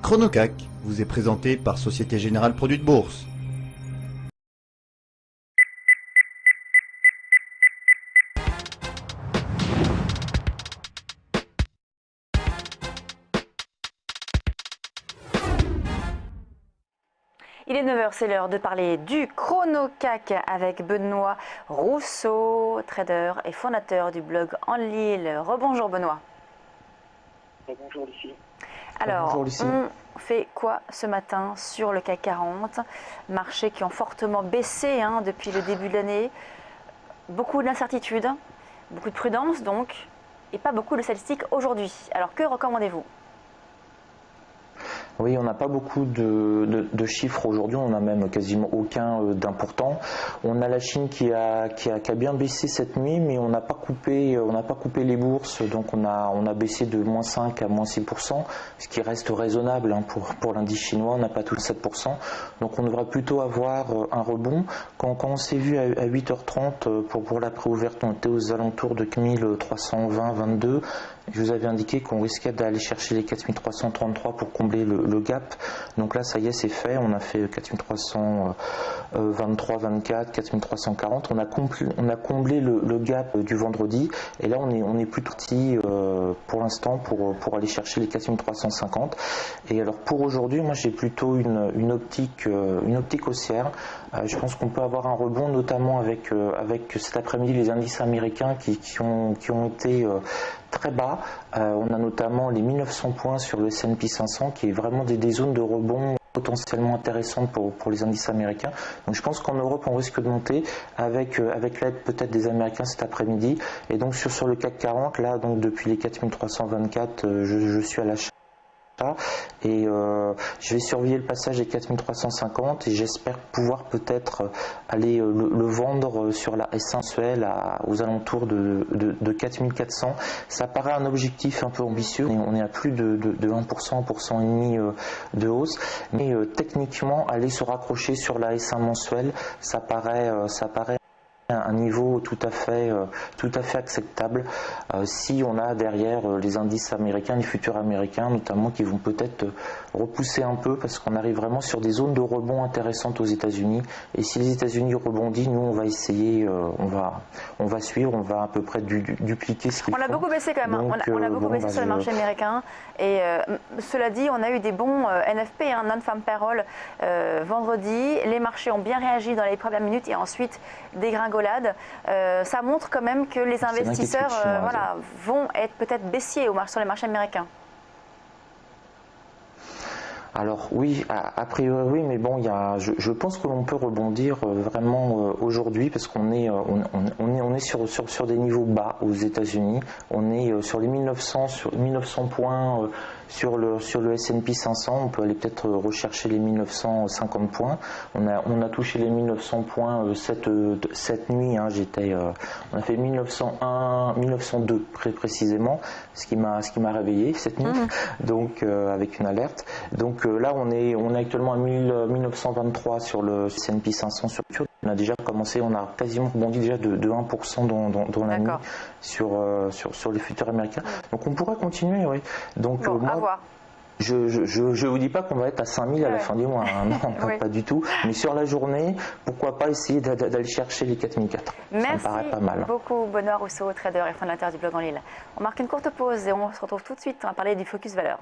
ChronoCAC vous est présenté par Société Générale Produits de Bourse. Il est 9 h, c'est l'heure de parler du ChronoCAC avec Benoît Rousseau, trader et fondateur du blog Enlil. Rebonjour Benoît. Bonjour Lucie. Alors, Bonjour, Lucie. on fait quoi ce matin sur le CAC 40? Marchés qui ont fortement baissé depuis le début de l'année. Beaucoup d'incertitudes, beaucoup de prudence donc, et pas beaucoup de statistiques aujourd'hui. Alors que recommandez-vous? Oui, on n'a pas beaucoup de chiffres aujourd'hui, on n'a même quasiment aucun d'important. On a la Chine qui a bien baissé cette nuit, mais on n'a pas coupé les bourses, donc on a baissé de -5 à -6%, ce qui reste raisonnable pour l'indice chinois, on n'a pas tout 7%. Donc on devrait plutôt avoir un rebond. Quand on s'est vu à 8h30 pour la préouverte, on était aux alentours de 4320-22. Je vous avais indiqué qu'on risquait d'aller chercher les 4333 pour combler le gap. Donc là, ça y est, c'est fait. On a fait 4323, 24, 4340. On a comblé le gap du vendredi. Et là, on est plus parti pour l'instant pour aller chercher les 4350. Et alors pour aujourd'hui, moi j'ai plutôt une optique haussière. Je pense qu'on peut avoir un rebond, notamment avec cet après-midi les indices américains qui ont été très bas. On a notamment les 1900 points sur le S&P 500 qui est vraiment des zones de rebond potentiellement intéressantes pour les indices américains. Donc je pense qu'en Europe on risque de monter avec l'aide peut-être des Américains cet après-midi. Et donc sur le CAC 40, là donc depuis les 4324, je suis à l'achat. Et je vais surveiller le passage des 4350 et j'espère pouvoir peut-être aller le vendre sur la S1 mensuelle aux alentours de 4400. Ça paraît un objectif un peu ambitieux, on est à plus de 1%, 1% de hausse, mais techniquement aller se raccrocher sur la S1 mensuelle, ça paraît un niveau tout à fait acceptable si on a derrière les indices américains, les futurs américains notamment qui vont peut-être repousser un peu parce qu'on arrive vraiment sur des zones de rebond intéressantes aux États-Unis. Et si les États-Unis rebondissent, nous on va essayer, on va suivre, on va à peu près dupliquer ce qu'ils font. On a beaucoup baissé quand même, donc, on a beaucoup baissé sur le marché américain. Et cela dit, on a eu des bons NFP, non-farm payroll, vendredi. Les marchés ont bien réagi dans les premières minutes et ensuite dégringolade. Ça montre quand même que les investisseurs vont être peut-être baissiers sur les marchés américains. Alors oui, a priori oui, mais bon, je pense que l'on peut rebondir vraiment aujourd'hui parce qu'on est sur des niveaux bas aux États-Unis. On est sur les 1900 points sur le S&P 500. On peut aller peut-être rechercher les 1950 points. On a touché les 1900 points cette nuit. On a fait 1901, 1902 précisément, ce qui m'a réveillé cette nuit. Donc avec une alerte. Donc là, on est actuellement à 1923 sur le S&P 500 sur le futur. On a déjà commencé, on a quasiment rebondi déjà de 1% dans la nuit sur les futurs américains. Donc on pourrait continuer, oui. Donc bon, moi, à voir. Je vous dis pas qu'on va être à 5000 à la fin du mois, non, pas du tout. Mais sur la journée, pourquoi pas essayer d'aller chercher les 4004. Merci ça me paraît pas mal. beaucoup Benoît Rousseau, trader et fondateur du blog Enlil. On marque une courte pause et on se retrouve tout de suite. On va parler du focus valeur.